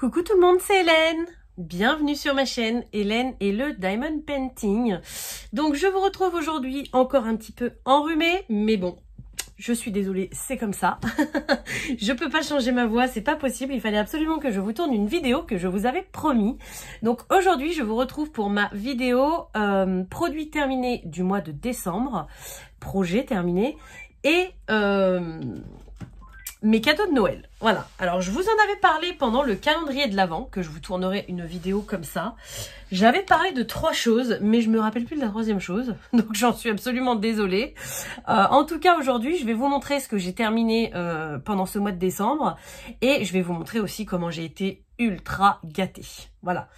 Coucou tout le monde, c'est Hélène. Bienvenue sur ma chaîne Hélène et le Diamond Painting. Donc je vous retrouve aujourd'hui encore un petit peu enrhumée, mais bon, je suis désolée, c'est comme ça. Je peux pas changer ma voix, c'est pas possible. Il fallait absolument que je vous tourne une vidéo que je vous avais promis. Donc aujourd'hui, je vous retrouve pour ma vidéo produit terminé du mois de décembre, projet terminé et mes cadeaux de Noël. Voilà, alors je vous en avais parlé pendant le calendrier de l'Avent, que je vous tournerai une vidéo comme ça. J'avais parlé de 3 choses, mais je me rappelle plus de la 3e chose, donc j'en suis absolument désolée. En tout cas, aujourd'hui, je vais vous montrer ce que j'ai terminé pendant ce mois de décembre, et je vais vous montrer aussi comment j'ai été ultra gâtée. Voilà.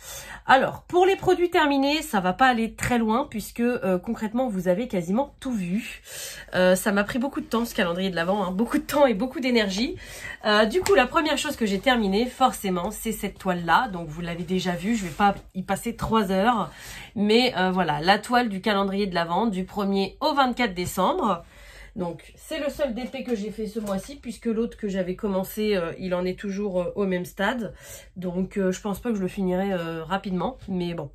Alors, pour les produits terminés, ça va pas aller très loin, puisque concrètement, vous avez quasiment tout vu. Ça m'a pris beaucoup de temps, ce calendrier de l'Avent, hein, beaucoup de temps et beaucoup d'énergie. Du coup, la première chose que j'ai terminée, forcément, c'est cette toile-là. Donc, vous l'avez déjà vue, je vais pas y passer 3 heures. Mais voilà, la toile du calendrier de l'Avent, du 1er au 24 décembre. Donc, c'est le seul DP que j'ai fait ce mois-ci, puisque l'autre que j'avais commencé, il en est toujours au même stade. Donc, je pense pas que je le finirai rapidement, mais bon.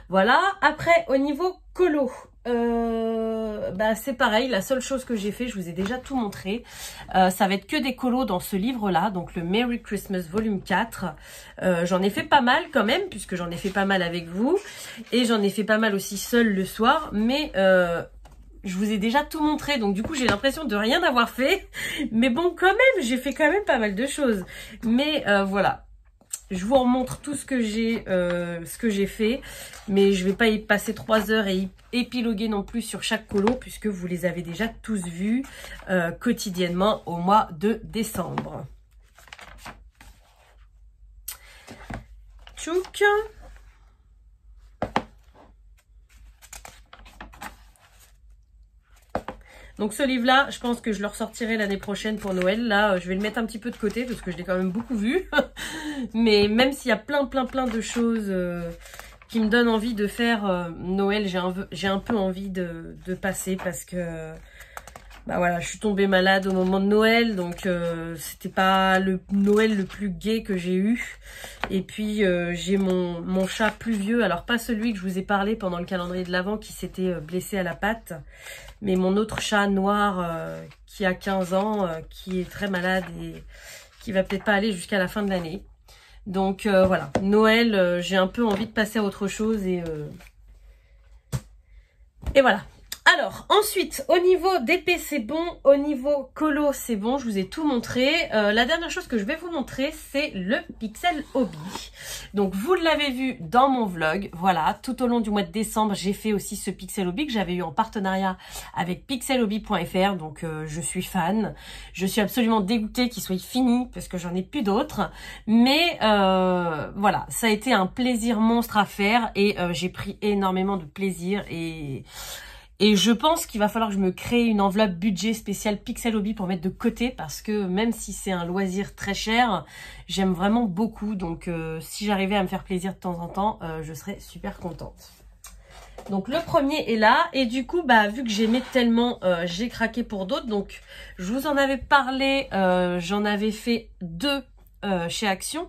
Voilà, après, au niveau colo, c'est pareil, la seule chose que j'ai fait, je vous ai déjà tout montré, ça va être que des colos dans ce livre-là, donc le Merry Christmas volume 4. J'en ai fait pas mal quand même, puisque j'en ai fait pas mal avec vous, et j'en ai fait pas mal aussi seul le soir, mais je vous ai déjà tout montré, donc du coup j'ai l'impression de rien avoir fait, mais bon quand même, j'ai fait quand même pas mal de choses, mais voilà. Je vous remontre tout ce que j'ai fait, mais je vais pas y passer 3 heures et épiloguer non plus sur chaque colo, puisque vous les avez déjà tous vus quotidiennement au mois de décembre. Tchouk. Donc ce livre-là, je pense que je le ressortirai l'année prochaine pour Noël. Là, je vais le mettre un petit peu de côté parce que je l'ai quand même beaucoup vu. Mais même s'il y a plein de choses qui me donnent envie de faire Noël, j'ai un peu envie de passer parce que bah voilà, je suis tombée malade au moment de Noël, donc c'était pas le Noël le plus gai que j'ai eu. Et puis j'ai mon chat plus vieux, alors pas celui que je vous ai parlé pendant le calendrier de l'Avent qui s'était blessé à la patte, mais mon autre chat noir qui a 15 ans, qui est très malade et qui va peut-être pas aller jusqu'à la fin de l'année. Donc voilà, Noël, j'ai un peu envie de passer à autre chose et voilà. Alors, ensuite, au niveau d'épée, c'est bon. Au niveau colo, c'est bon. Je vous ai tout montré. La dernière chose que je vais vous montrer, c'est le Pixel Hobby. Donc, vous l'avez vu dans mon vlog. Voilà, tout au long du mois de décembre, j'ai fait aussi ce Pixel Hobby que j'avais eu en partenariat avec pixelhobby.fr. Donc, je suis fan. Je suis absolument dégoûtée qu'il soit fini parce que j'en ai plus d'autres. Mais voilà, ça a été un plaisir monstre à faire et j'ai pris énormément de plaisir et je pense qu'il va falloir que je me crée une enveloppe budget spéciale Pixel Hobby pour mettre de côté parce que même si c'est un loisir très cher, j'aime vraiment beaucoup. Donc si j'arrivais à me faire plaisir de temps en temps, je serais super contente. Donc le premier est là et du coup vu que j'aimais tellement, j'ai craqué pour d'autres. Donc je vous en avais parlé, j'en avais fait 2 chez Action.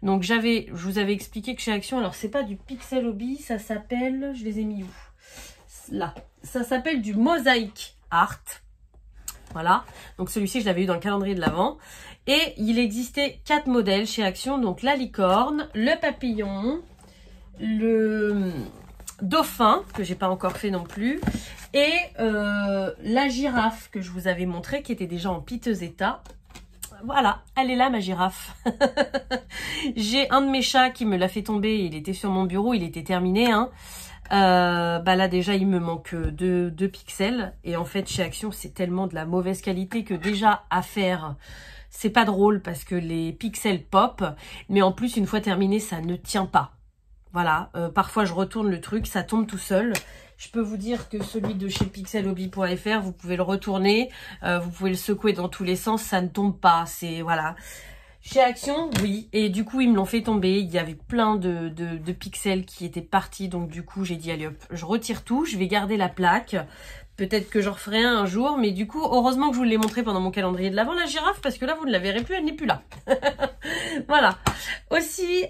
Donc je vous avais expliqué que chez Action, alors c'est pas du Pixel Hobby, ça s'appelle, je les ai mis où? Là, ça s'appelle du Mosaic Art. Voilà, donc celui-ci je l'avais eu dans le calendrier de l'Avent. Et il existait 4 modèles chez Action, donc la licorne, le papillon, le dauphin, que j'ai pas encore fait non plus, et la girafe que je vous avais montré, qui était déjà en piteux état. Voilà, elle est là ma girafe. J'ai un de mes chats qui me l'a fait tomber, il était sur mon bureau, il était terminé, hein. Là déjà il me manque 2 pixels et en fait chez Action c'est tellement de la mauvaise qualité que déjà à faire c'est pas drôle parce que les pixels pop, mais en plus une fois terminé ça ne tient pas. Voilà, parfois je retourne le truc, ça tombe tout seul. Je peux vous dire que celui de chez pixelhobby.fr, vous pouvez le retourner, vous pouvez le secouer dans tous les sens, ça ne tombe pas, c'est voilà. Chez Action, oui, et du coup ils me l'ont fait tomber, il y avait plein de pixels qui étaient partis, donc du coup j'ai dit allez hop, je retire tout, je vais garder la plaque, peut-être que j'en referai un jour, mais du coup heureusement que je vous l'ai montré pendant mon calendrier de l'Avent, la girafe, parce que là vous ne la verrez plus, elle n'est plus là. Voilà. Aussi,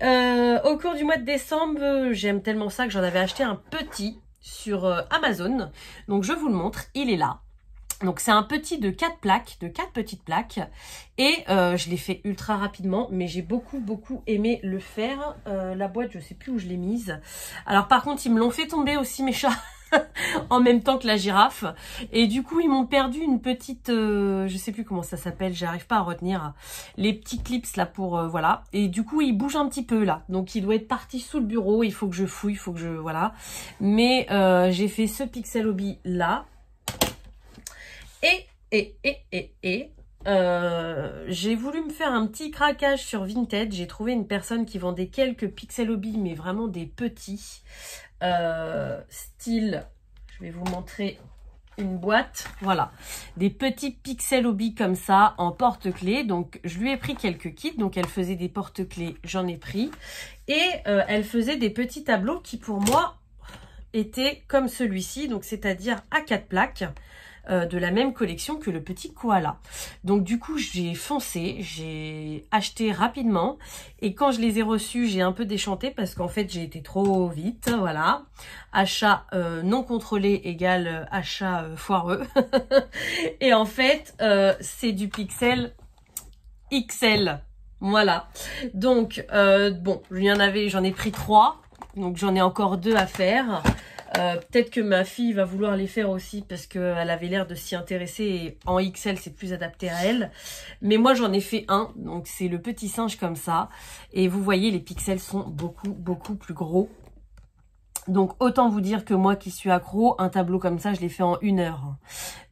au cours du mois de décembre, j'aime tellement ça que j'en avais acheté un petit sur Amazon. Donc je vous le montre, il est là. Donc c'est un petit de 4 plaques, de 4 petites plaques. Et je l'ai fait ultra rapidement, mais j'ai beaucoup aimé le faire. La boîte, je sais plus où je l'ai mise. Alors par contre, ils me l'ont fait tomber aussi mes chats. En même temps que la girafe, et du coup ils m'ont perdu une petite je sais plus comment ça s'appelle, j'arrive pas à retenir les petits clips là pour voilà, et du coup il bouge un petit peu là, donc il doit être parti sous le bureau, il faut que je fouille, il faut que je voilà, mais j'ai fait ce Pixel Hobby là, et j'ai voulu me faire un petit craquage sur Vinted. J'ai trouvé une personne qui vendait quelques Pixel Hobby, mais vraiment des petits. Style, je vais vous montrer une boîte. Voilà, des petits Pixel Hobby comme ça en porte-clés. Donc, je lui ai pris quelques kits. Donc, elle faisait des porte-clés, j'en ai pris. Et elle faisait des petits tableaux qui, pour moi, étaient comme celui-ci. Donc, c'est-à-dire à 4 plaques. De la même collection que le petit koala. Donc du coup j'ai foncé, j'ai acheté rapidement, et quand je les ai reçus j'ai un peu déchanté parce qu'en fait j'ai été trop vite, voilà. Achat non contrôlé égale achat foireux. Et en fait c'est du Pixel XL, voilà. Donc bon, j'en ai pris 3, donc j'en ai encore 2 à faire. Peut-être que ma fille va vouloir les faire aussi parce qu'elle avait l'air de s'y intéresser, et en XL c'est plus adapté à elle. Mais moi j'en ai fait un, donc c'est le petit singe comme ça. Et vous voyez les pixels sont beaucoup plus gros. Donc autant vous dire que moi qui suis accro, un tableau comme ça je l'ai fait en 1 heure.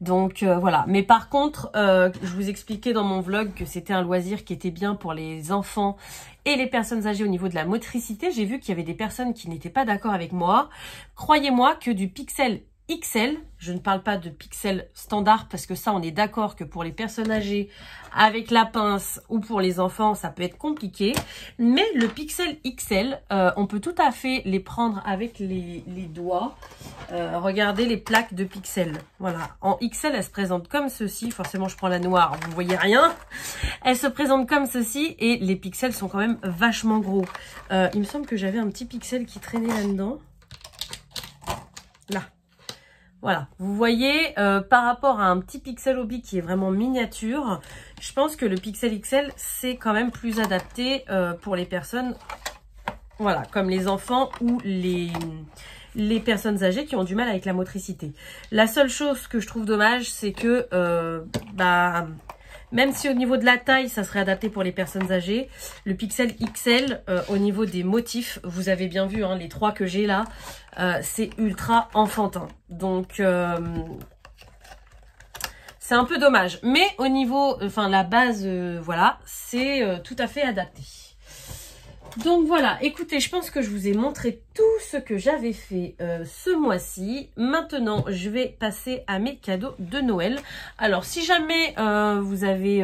Donc voilà. Mais par contre, je vous expliquais dans mon vlog que c'était un loisir qui était bien pour les enfants et les personnes âgées au niveau de la motricité. J'ai vu qu'il y avait des personnes qui n'étaient pas d'accord avec moi. Croyez-moi que du Pixel XL, je ne parle pas de Pixel standard parce que ça on est d'accord que pour les personnes âgées avec la pince ou pour les enfants ça peut être compliqué, mais le Pixel XL on peut tout à fait les prendre avec les doigts. Regardez les plaques de Pixel, voilà, en XL elles se présentent comme ceci, forcément je prends la noire, vous voyez rien, elles se présentent comme ceci et les pixels sont quand même vachement gros. Il me semble que j'avais un petit pixel qui traînait là-dedans, là. Voilà, vous voyez, par rapport à un petit Pixel Hobby qui est vraiment miniature, je pense que le Pixel XL, c'est quand même plus adapté pour les personnes, voilà, comme les enfants ou les personnes âgées qui ont du mal avec la motricité. La seule chose que je trouve dommage, c'est que, même si au niveau de la taille, ça serait adapté pour les personnes âgées, le Pixel XL, au niveau des motifs, vous avez bien vu, hein, les 3 que j'ai là, c'est ultra enfantin. Donc, c'est un peu dommage. Mais au niveau, enfin la base, voilà, c'est tout à fait adapté. Donc voilà, écoutez, je pense que je vous ai montré tout ce que j'avais fait ce mois-ci. Maintenant, je vais passer à mes cadeaux de Noël. Alors, si jamais vous avez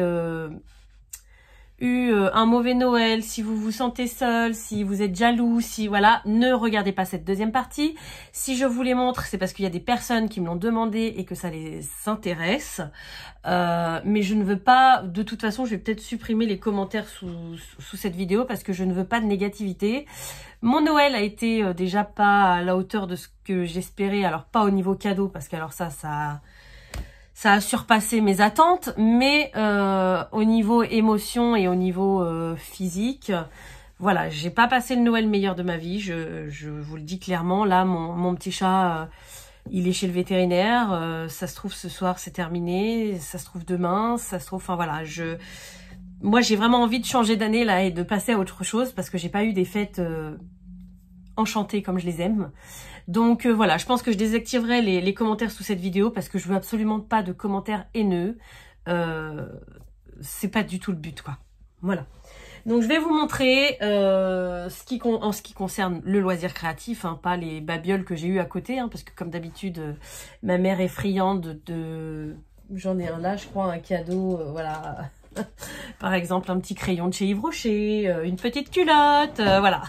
eu un mauvais Noël, si vous vous sentez seul, si vous êtes jaloux, si voilà, ne regardez pas cette deuxième partie. Si je vous les montre, c'est parce qu'il y a des personnes qui me l'ont demandé et que ça les intéresse. Mais je ne veux pas, de toute façon, je vais peut-être supprimer les commentaires sous cette vidéo parce que je ne veux pas de négativité. Mon Noël a été déjà pas à la hauteur de ce que j'espérais, alors pas au niveau cadeau parce qu'alors ça a surpassé mes attentes, mais au niveau émotion et au niveau physique, voilà, j'ai pas passé le Noël meilleur de ma vie, je vous le dis clairement. Là, mon petit chat, il est chez le vétérinaire, ça se trouve ce soir c'est terminé, ça se trouve demain, ça se trouve, enfin voilà, moi j'ai vraiment envie de changer d'année là et de passer à autre chose parce que j'ai pas eu des fêtes enchantées comme je les aime. Donc voilà, je pense que je désactiverai les commentaires sous cette vidéo parce que je veux absolument pas de commentaires haineux. C'est pas du tout le but, quoi. Voilà. Donc je vais vous montrer en ce qui concerne le loisir créatif, hein, pas les babioles que j'ai eu à côté, hein, parce que comme d'habitude, ma mère est friande de... J'en ai un là, je crois, un cadeau, voilà... Par exemple, un petit crayon de chez Yves Rocher, une petite culotte, voilà.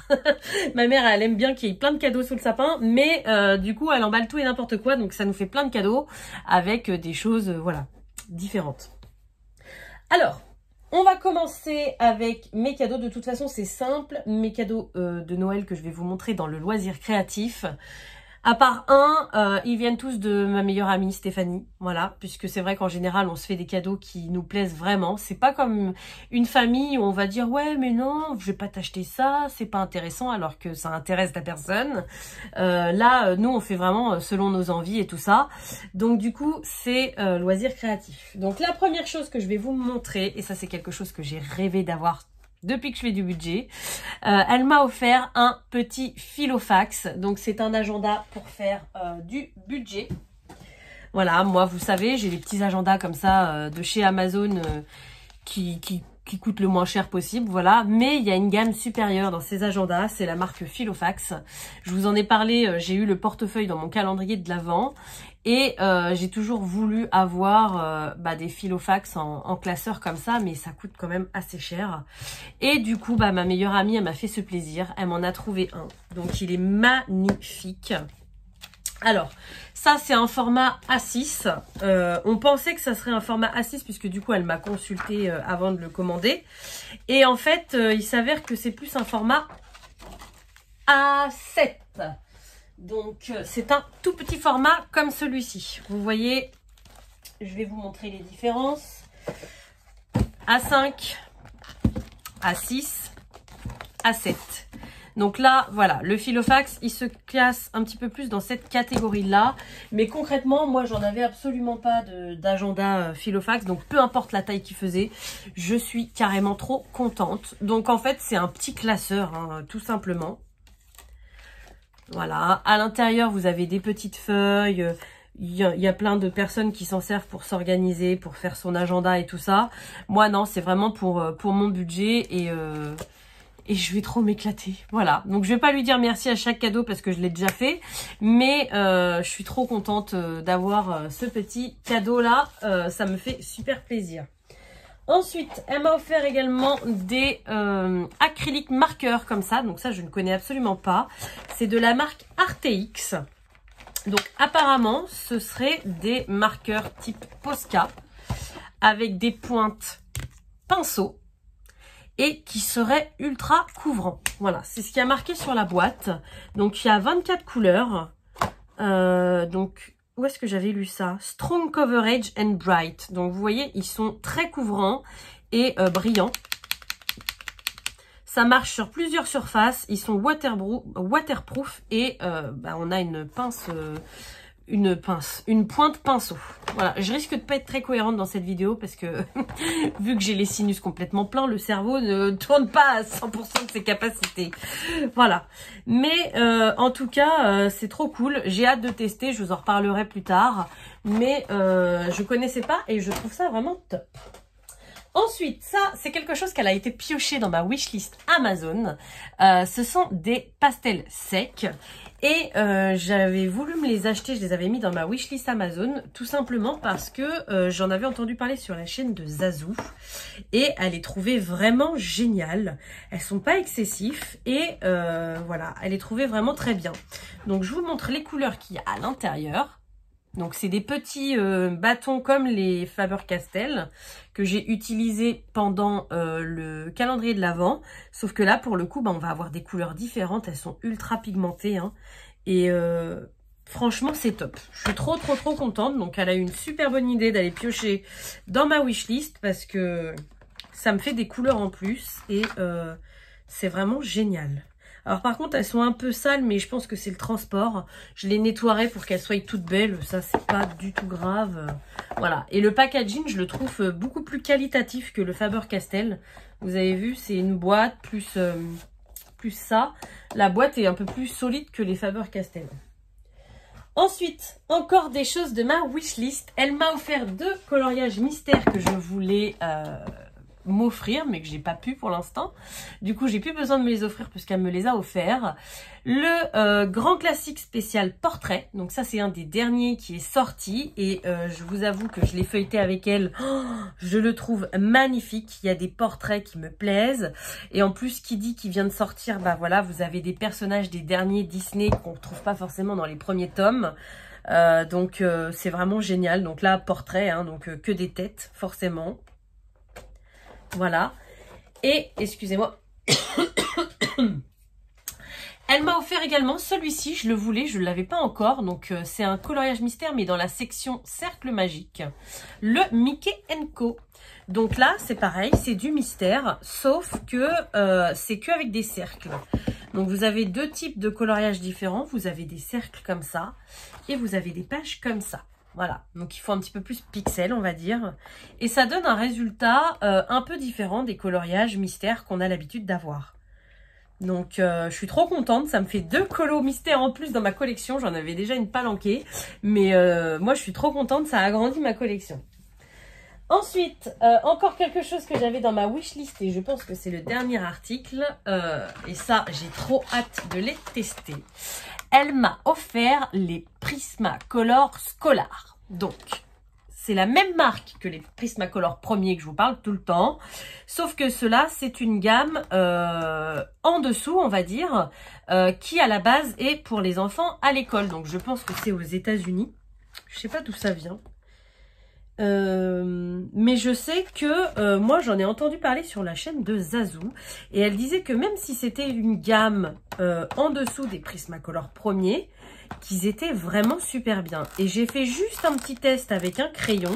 Ma mère, elle aime bien qu'il y ait plein de cadeaux sous le sapin, mais du coup, elle emballe tout et n'importe quoi, donc ça nous fait plein de cadeaux avec des choses, voilà, différentes. Alors, On va commencer avec mes cadeaux. De toute façon, c'est simple. Mes cadeaux de Noël que je vais vous montrer dans le loisir créatif. À part un, ils viennent tous de ma meilleure amie Stéphanie, voilà, puisque c'est vrai qu'en général on se fait des cadeaux qui nous plaisent vraiment. C'est pas comme une famille où on va dire ouais mais non, je vais pas t'acheter ça, c'est pas intéressant alors que ça intéresse la personne. Là, nous on fait vraiment selon nos envies et tout ça. Donc du coup c'est loisir créatif. Donc la première chose que je vais vous montrer, et ça c'est quelque chose que j'ai rêvé d'avoir depuis que je fais du budget, elle m'a offert un petit Filofax. Donc c'est un agenda pour faire du budget. Voilà, moi vous savez, j'ai des petits agendas comme ça de chez Amazon qui coûtent le moins cher possible, voilà. Mais il y a une gamme supérieure dans ces agendas, c'est la marque Filofax. Je vous en ai parlé, j'ai eu le portefeuille dans mon calendrier de l'Avent. Et j'ai toujours voulu avoir des Filofax en classeur comme ça, mais ça coûte quand même assez cher. Et du coup, ma meilleure amie, elle m'a fait ce plaisir. Elle m'en a trouvé un. Donc, il est magnifique. Alors, ça, c'est un format A6. On pensait que ça serait un format A6, puisque du coup, elle m'a consulté avant de le commander. Et en fait, il s'avère que c'est plus un format A7. Donc, c'est un tout petit format comme celui-ci. Vous voyez, je vais vous montrer les différences. A5, A6, A7. Donc là, voilà, le Filofax, il se classe un petit peu plus dans cette catégorie-là. Mais concrètement, moi, j'en avais absolument pas d'agenda Filofax. Donc, peu importe la taille qu'il faisait, je suis carrément trop contente. Donc, en fait, c'est un petit classeur, hein, tout simplement. Voilà, à l'intérieur, vous avez des petites feuilles. Il y a plein de personnes qui s'en servent pour s'organiser, pour faire son agenda et tout ça. Moi, non, c'est vraiment pour mon budget et je vais trop m'éclater. Voilà, donc je vais pas lui dire merci à chaque cadeau parce que je l'ai déjà fait. Mais je suis trop contente d'avoir ce petit cadeau-là. Ça me fait super plaisir. Ensuite, elle m'a offert également des acryliques marqueurs comme ça. Donc ça, je ne connais absolument pas. C'est de la marque Arteix. Donc apparemment, ce serait des marqueurs type Posca avec des pointes pinceau et qui seraient ultra couvrants. Voilà, c'est ce qui a marqué sur la boîte. Donc il y a 24 couleurs. Donc... Où est-ce que j'avais lu ça? Strong Coverage and Bright. Donc, vous voyez, ils sont très couvrants et brillants. Ça marche sur plusieurs surfaces. Ils sont waterproof et on a une pointe pinceau. Voilà, je risque de pas être très cohérente dans cette vidéo parce que vu que j'ai les sinus complètement pleins, le cerveau ne tourne pas à 100% de ses capacités. Voilà, mais en tout cas, c'est trop cool. J'ai hâte de tester, je vous en reparlerai plus tard. Mais je connaissais pas et je trouve ça vraiment top. Ensuite, ça, c'est quelque chose qu'elle a été piochée dans ma wishlist Amazon. Ce sont des pastels secs. Et j'avais voulu me les acheter, je les avais mis dans ma wishlist Amazon, tout simplement parce que j'en avais entendu parler sur la chaîne de Zazou. Et elle les trouvait vraiment géniales. Elles sont pas excessives et voilà, elle les trouvait vraiment très bien. Donc je vous montre les couleurs qu'il y a à l'intérieur. Donc c'est des petits bâtons comme les Faber-Castell que j'ai utilisés pendant le calendrier de l'Avent. Sauf que là pour le coup on va avoir des couleurs différentes, elles sont ultra pigmentées hein. Et franchement c'est top. Je suis trop contente. Donc elle a eu une super bonne idée d'aller piocher dans ma wishlist parce que ça me fait des couleurs en plus et c'est vraiment génial. Alors par contre, elles sont un peu sales, mais je pense que c'est le transport. Je les nettoierai pour qu'elles soient toutes belles. Ça, c'est pas du tout grave. Voilà. Et le packaging, je le trouve beaucoup plus qualitatif que le Faber-Castell. Vous avez vu, c'est une boîte plus ça. La boîte est un peu plus solide que les Faber-Castell. Ensuite, encore des choses de ma wishlist. Elle m'a offert 2 coloriages mystères que je voulais... m'offrir mais que j'ai pas pu pour l'instant. Du coup j'ai plus besoin de me les offrir puisqu'elle me les a offerts. Le grand classique spécial portrait, donc ça c'est un des derniers qui est sorti et je vous avoue que je l'ai feuilleté avec elle. Je le trouve magnifique. Il y a des portraits qui me plaisent et en plus qui dit qu'il vient de sortir, bah voilà, vous avez des personnages des derniers Disney qu'on retrouve pas forcément dans les premiers tomes. Donc c'est vraiment génial. Donc là portrait hein, donc que des têtes forcément. Voilà. Et, excusez-moi, elle m'a offert également celui-ci, je le voulais, je ne l'avais pas encore. Donc, c'est un coloriage mystère, mais dans la section cercle magique. Le Mickey & Co. Donc là, c'est pareil, c'est du mystère, sauf que c'est que avec des cercles. Donc, vous avez deux types de coloriages différents. Vous avez des cercles comme ça et vous avez des pages comme ça. Voilà, donc il faut un petit peu plus pixel, on va dire. Et ça donne un résultat un peu différent des coloriages mystères qu'on a l'habitude d'avoir. Donc, je suis trop contente. Ça me fait 2 colos mystères en plus dans ma collection. J'en avais déjà une palanquée. Mais moi, je suis trop contente. Ça a agrandi ma collection. Ensuite, encore quelque chose que j'avais dans ma wishlist. Et je pense que c'est le dernier article. Et ça, j'ai trop hâte de les tester. Elle m'a offert les Prismacolor Scholar. Donc, c'est la même marque que les Prismacolor premiers que je vous parle tout le temps. Sauf que cela, c'est une gamme en dessous, on va dire, qui à la base est pour les enfants à l'école. Donc, je pense que c'est aux États-Unis. Je sais pas d'où ça vient. Mais je sais que moi j'en ai entendu parler sur la chaîne de Zazou et elle disait que même si c'était une gamme en dessous des Prismacolor premiers, qu'ils étaient vraiment super bien. Et j'ai fait juste un petit test avec un crayon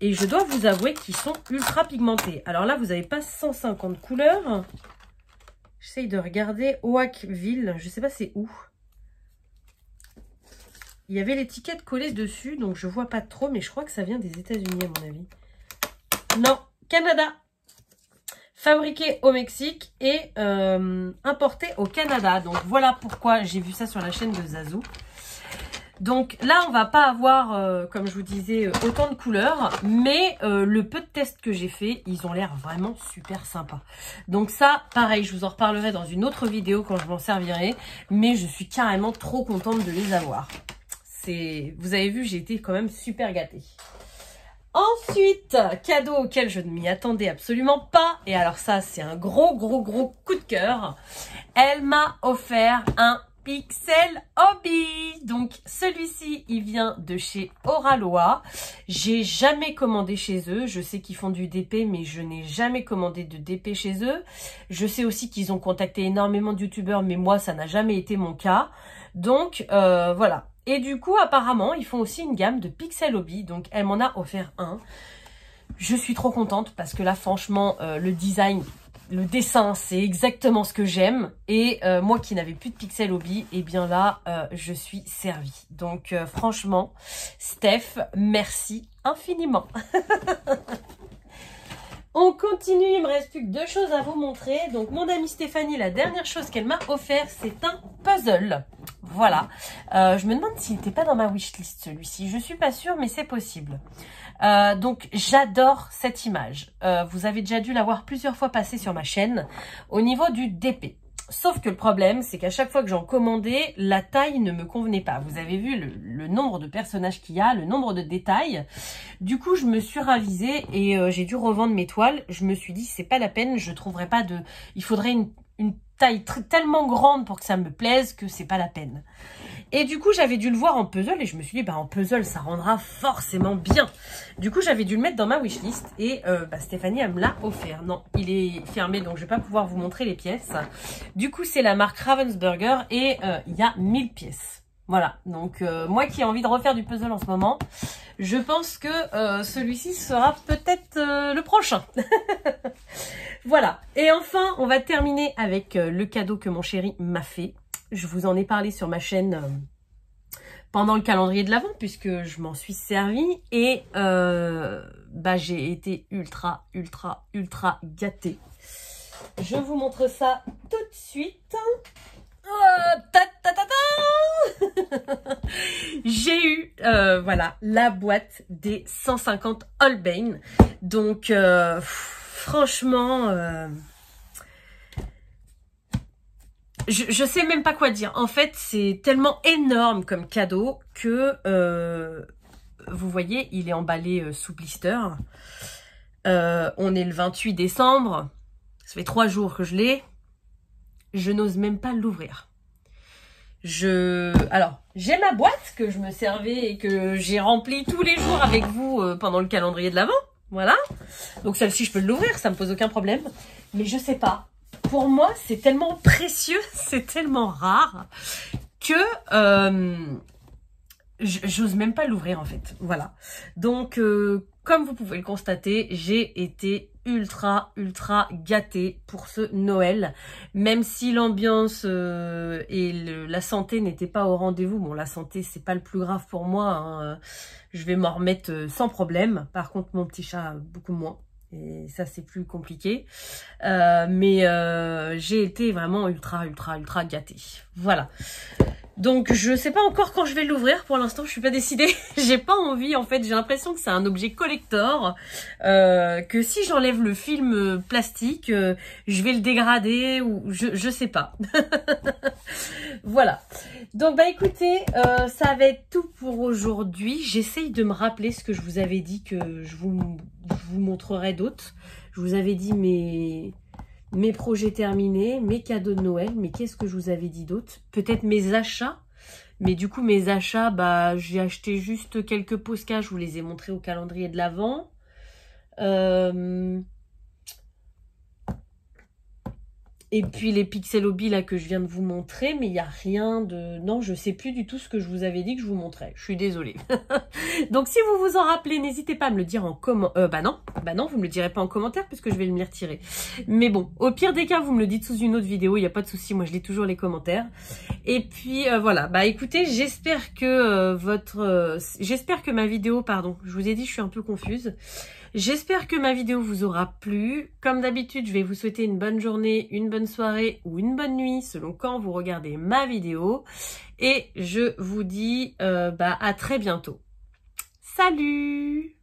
et je dois vous avouer qu'ils sont ultra pigmentés. Alors là vous n'avez pas 150 couleurs. J'essaye de regarder Oakville, je sais pas c'est où. Il y avait l'étiquette collée dessus, donc je vois pas trop, mais je crois que ça vient des États-Unis à mon avis. Non, Canada. Fabriqué au Mexique et importé au Canada. Donc voilà pourquoi j'ai vu ça sur la chaîne de Zazou. Donc là, on va pas avoir, comme je vous disais, autant de couleurs, mais le peu de tests que j'ai fait, ils ont l'air vraiment super sympas. Donc ça, pareil, je vous en reparlerai dans une autre vidéo quand je m'en servirai, mais je suis carrément trop contente de les avoir. Vous avez vu, j'ai été quand même super gâtée. Ensuite, cadeau auquel je ne m'y attendais absolument pas. Et alors ça, c'est un gros coup de cœur. Elle m'a offert un Pixel Hobby. Donc celui-ci, il vient de chez Oraloa. J'ai jamais commandé chez eux. Je sais qu'ils font du DP, mais je n'ai jamais commandé de DP chez eux. Je sais aussi qu'ils ont contacté énormément de youtubeurs, mais moi, ça n'a jamais été mon cas. Donc voilà. Et du coup, apparemment, ils font aussi une gamme de Pixel Hobby. Donc, elle m'en a offert un. Je suis trop contente parce que là, franchement, le design, le dessin, c'est exactement ce que j'aime. Et moi qui n'avais plus de Pixel Hobby, eh bien là, je suis servie. Donc, franchement, Steph, merci infiniment. On continue, il me reste plus que 2 choses à vous montrer. Donc, mon amie Stéphanie, la dernière chose qu'elle m'a offert, c'est un puzzle. Voilà. Je me demande s'il n'était pas dans ma wishlist, celui-ci. Je suis pas sûre, mais c'est possible. Donc, j'adore cette image. Vous avez déjà dû la voir plusieurs fois passer sur ma chaîne au niveau du DP. Sauf que le problème, c'est qu'à chaque fois que j'en commandais, la taille ne me convenait pas. Vous avez vu le nombre de personnages qu'il y a, le nombre de détails. Du coup, je me suis ravisée et j'ai dû revendre mes toiles. Je me suis dit, c'est pas la peine, je trouverai pas de... Il faudrait une taille tellement grande pour que ça me plaise que c'est pas la peine. Et du coup, j'avais dû le voir en puzzle et je me suis dit, bah en puzzle, ça rendra forcément bien. Du coup, j'avais dû le mettre dans ma wishlist et Stéphanie, elle me l'a offert. Non, il est fermé, donc je vais pas pouvoir vous montrer les pièces. Du coup, c'est la marque Ravensburger et il y a 1000 pièces. Voilà, donc moi qui ai envie de refaire du puzzle en ce moment, je pense que celui-ci sera peut-être le prochain. Voilà, et enfin, on va terminer avec le cadeau que mon chéri m'a fait. Je vous en ai parlé sur ma chaîne pendant le calendrier de l'Avent, puisque je m'en suis servie. Et j'ai été ultra gâtée. Je vous montre ça tout de suite. J'ai eu voilà, la boîte des 150 Holbein. Donc, franchement... Je sais même pas quoi dire. En fait, c'est tellement énorme comme cadeau que, vous voyez, il est emballé sous blister. On est le 28 décembre. Ça fait 3 jours que je l'ai. Je n'ose même pas l'ouvrir. Alors, j'ai ma boîte que je me servais et que j'ai remplie tous les jours avec vous pendant le calendrier de l'Avent. Voilà. Donc celle-ci, je peux l'ouvrir, ça me pose aucun problème. Mais je sais pas. Pour moi, c'est tellement précieux, c'est tellement rare que j'ose même pas l'ouvrir en fait. Voilà. Donc, comme vous pouvez le constater, j'ai été ultra gâtée pour ce Noël. Même si l'ambiance et la santé n'étaient pas au rendez-vous. Bon, la santé, c'est pas le plus grave pour moi. Hein. Je vais m'en remettre sans problème. Par contre, mon petit chat, beaucoup moins. Et ça, c'est plus compliqué. Mais j'ai été vraiment ultra gâtée. Voilà. Donc, je sais pas encore quand je vais l'ouvrir. Pour l'instant, je suis pas décidée. J'ai pas envie, en fait. J'ai l'impression que c'est un objet collector. Que si j'enlève le film plastique, je vais le dégrader ou je sais pas. Voilà. Donc, bah écoutez, ça va être tout pour aujourd'hui. J'essaye de me rappeler ce que je vous avais dit que je vous montrerai d'autres. Je vous avais dit mes projets terminés, mes cadeaux de Noël, mais qu'est-ce que je vous avais dit d'autre? Peut-être mes achats, mais du coup mes achats, bah j'ai acheté juste quelques Posca, je vous les ai montrés au calendrier de l'Avent. Et puis les Pixel Hobby là que je viens de vous montrer, mais il n'y a rien de... Non, je sais plus du tout ce que je vous avais dit que je vous montrais. Je suis désolée. Donc si vous vous en rappelez, n'hésitez pas à me le dire en commentaire. Bah non, vous me le direz pas en commentaire puisque je vais me les retirer. Mais bon, au pire des cas, vous me le dites sous une autre vidéo, il n'y a pas de souci, moi je lis toujours les commentaires. Et puis voilà, bah écoutez, j'espère que j'espère que ma vidéo, pardon, je vous ai dit je suis un peu confuse. J'espère que ma vidéo vous aura plu. Comme d'habitude, je vais vous souhaiter une bonne journée, une bonne soirée ou une bonne nuit selon quand vous regardez ma vidéo. Et je vous dis à très bientôt. Salut!